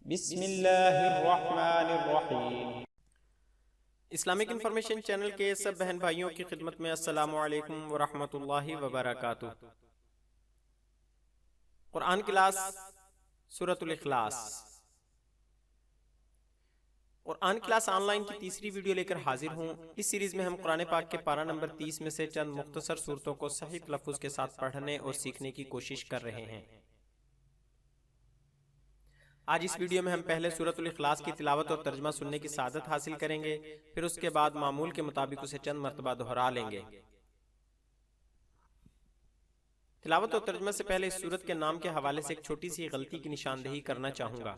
بسم اللہ الرحمن الرحیم۔ اسلامک انفارمیشن چینل کے سب بہن بھائیوں کی خدمت میں السلام علیکم ورحمۃ اللہ وبرکاتہ۔ قرآن کلاس سورۃ الاخلاص۔ قرآن کلاس آن لائن کی تیسری ویڈیو لے کر حاضر ہوں۔ اس سیریز میں ہم قرآن پاک کے پارہ نمبر 30 میں سے چند مختصر صورتوں کو صحیح تلفظ کے ساتھ پڑھنے اور سیکھنے کی کوشش کر رہے ہیں۔ آج اس ویڈیو میں ہم پہلے سورۃ الاخلاص کی تلاوت اور ترجمہ سننے کی سعادت حاصل کریں گے، پھر اس کے بعد معمول کے مطابق اسے چند مرتبہ دہرا لیں گے۔ تلاوت اور ترجمہ سے پہلے اس سورت کے نام کے حوالے سے ایک چھوٹی سی غلطی کی نشاندہی کرنا چاہوں گا۔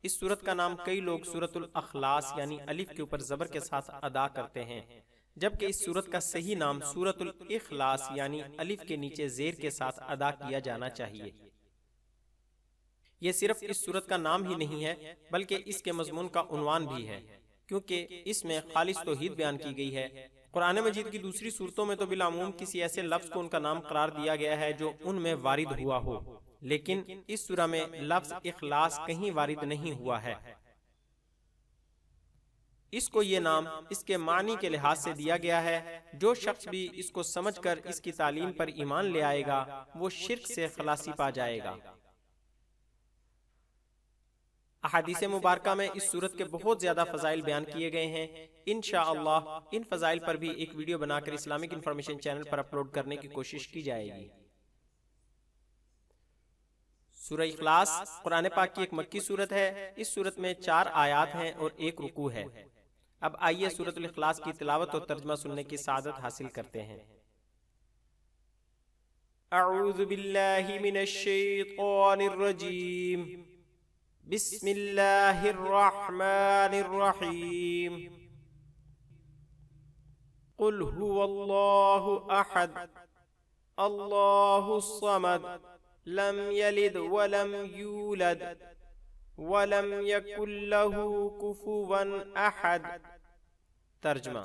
اس سورت کا نام کئی لوگ سورۃ الاخلاص یعنی الف کے اوپر زبر کے ساتھ ادا کرتے ہیں، جبکہ اس سورت کا صحیح نام سورۃ الاخلاص یعنی الف کے نیچے زیر کے ساتھ ادا کیا جانا چاہیے۔ یہ صرف اس سورت کا نام ہی نہیں ہے بلکہ اس کے مضمون کا عنوان بھی ہے، کیونکہ اس میں خالص توحید بیان کی گئی ہے۔ قرآن مجید کی دوسری سورتوں میں تو بالعموم کسی ایسے لفظ کو ان کا نام قرار دیا گیا ہے جو ان میں وارد ہوا ہو، لیکن اس سورہ میں لفظ اخلاص کہیں وارد نہیں ہوا ہے۔ اس کو یہ نام اس کے معنی کے لحاظ سے دیا گیا ہے۔ جو شخص بھی اس کو سمجھ کر اس کی تعلیم پر ایمان لے آئے گا وہ شرک سے خلاصی پا جائے گا۔ احادیث مبارکہ میں اس سورت کے بہت زیادہ فضائل بیان کیے گئے ہیں۔ انشاءاللہ ان فضائل پر بھی ایک ویڈیو بنا کر اسلامک انفارمیشن چینل پر اپلوڈ کرنے کی کوشش کی جائے گی۔ سورہ اخلاص قرآن پاک کی ایک مکی سورت ہے۔ اس سورت میں 4 آیات ہیں اور 1 رکوع ہے۔ اب آئیے سورۃ الاخلاص کی تلاوت اور ترجمہ سننے کی سعادت حاصل کرتے ہیں۔ اعوذ باللہ من الشیطان الرجیم، بسم اللہ الرحمن الرحیم۔ قل هو اللہ احد اللہ الصمد لم یلد ولم یولد ولم یکن له کفوا احد۔ ترجمہ: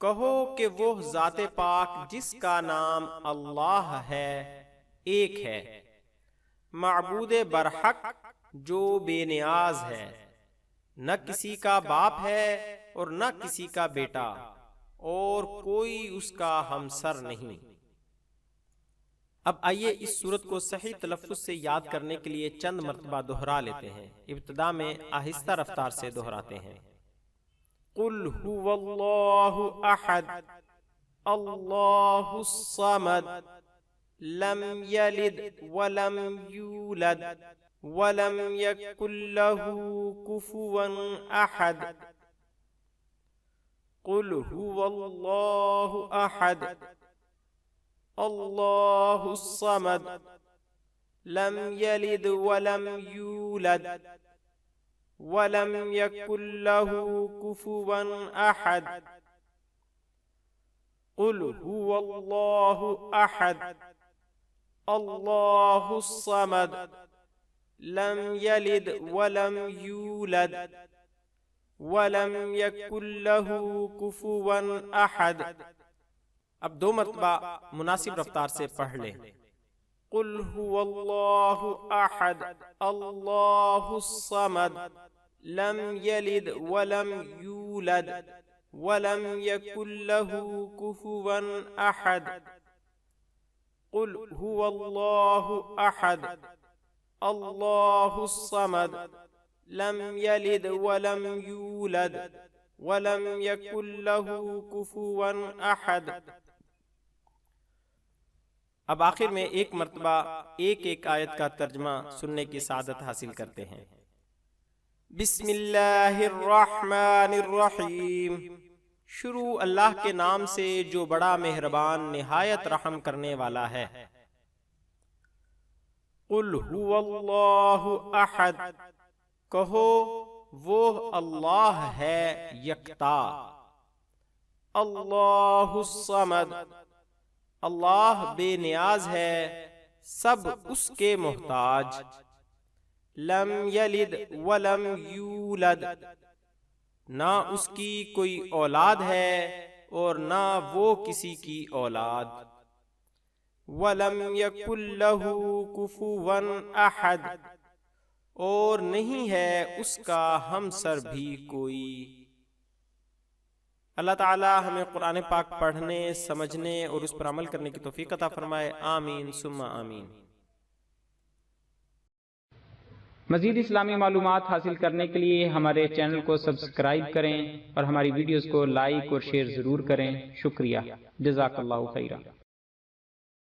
کہو کہ وہ ذات پاک جس کا نام اللہ ہے ایک ہے، معبود برحق جو بے نیاز ہے، نہ کسی کا باپ ہے اور نہ کسی کا بیٹا، اور کوئی اس کا ہمسر نہیں۔ اب آئیے اس سورت کو صحیح تلفظ سے یاد کرنے کے لیے چند مرتبہ دہرا لیتے ہیں۔ ابتدا میں آہستہ رفتار سے دہراتے ہیں۔ قل هو اللہ احد اللہ الصمد لم یلد ولم یولد ولم یکن له کفوا احد۔ قل هو اللہ احد اللہ الصمد لم یلد ولم یولد ولم یکن له کفوا احد۔ قل هو اللہ احد اللہ الصمد لم یلد ولم یولد ولم یکن له کفوا احد۔ اب 2 مرتبہ مناسب رفتار سے پڑھ لیں۔ قل هو اللہ احد اللہ الصمد لم یلد ولم یولد ولم یکن له کفوا احد۔ قل هو اللہ احد اللہ الصمد لم یلد ولم یولد ولم یکن له کفوا احد۔ اب آخر میں 1 مرتبہ ایک آیت کا ترجمہ سننے کی سعادت حاصل کرتے ہیں۔ بسم اللہ الرحمن الرحیم۔ شروع اللہ کے نام سے جو بڑا مہربان نہایت رحم کرنے والا ہے۔ قل هو اللہ احد، کہو وہ اللہ ہے یکتا۔ اللہ الصمد، اللہ بے نیاز ہے، سب اس کے محتاج۔ لم یلد ولم یولد، نہ اس کی کوئی اولاد ہے اور نہ وہ کسی کی اولاد۔ وَلَمْ يَكُنْ لَهُ كُفُوًا أَحَدٌ، اور نہیں ہے اس کا ہمسر بھی کوئی۔ اللہ تعالی ہمیں قرآن پاک پڑھنے، سمجھنے اور اس پر عمل کرنے کی توفیق عطا فرمائے، آمین ثم آمین۔ مزید اسلامی معلومات حاصل کرنے کے لیے ہمارے چینل کو سبسکرائب کریں اور ہماری ویڈیوز کو لائک اور شیئر ضرور کریں۔ شکریہ، جزاک اللہ خیرہ۔